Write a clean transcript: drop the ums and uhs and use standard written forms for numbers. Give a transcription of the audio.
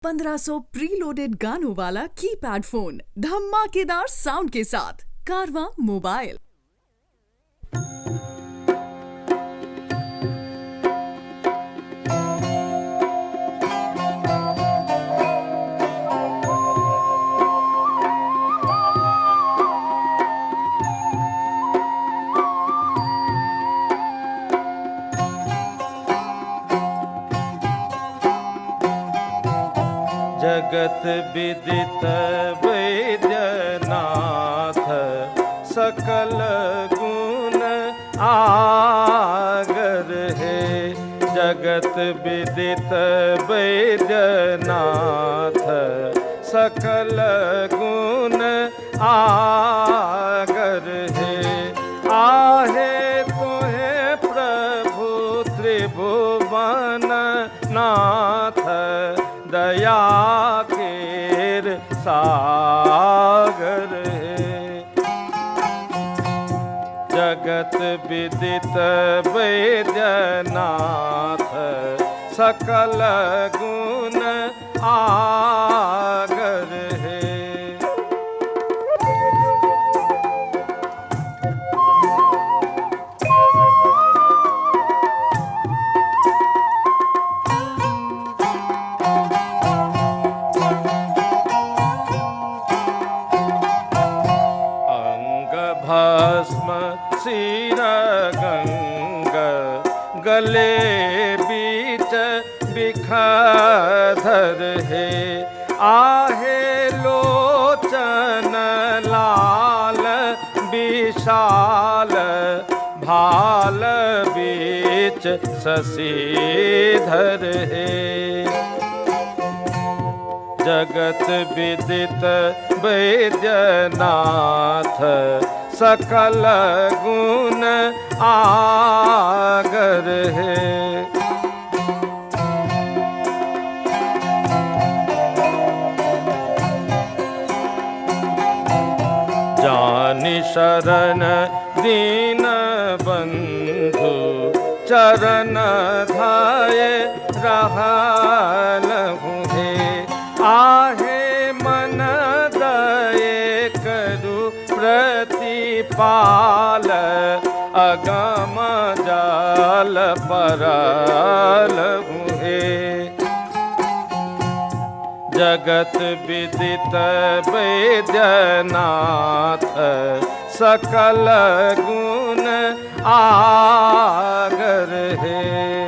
1500 preloaded गानों वाला keypad phone धमाकेदार साउंड के साथ कारवां मोबाइल। जगत विदित वैद्यनाथ सकल गुण आगर है। जगत विदित वैद्यनाथ सकल गुण आगर है। आहे तोहे प्रभु त्रिभुवन नाथ दया केर सागर है। जगत विदित वैद्यनाथ सकल गुण आगर है। भस्म सिर गंग गले बीच बिखधर है। आहे लोचन लाल विशाल भाल बीच शशिधर है। जगत विदित वैद्यनाथ सकल गुण आगर है। जानि शरण दीन बंधु चरण धाये रहलहु हे। आहे मन दये करु प्रतिपाल अगम जाल परलहु हे। जगत विदित वैद्यनाथ सकल गुण आगर है।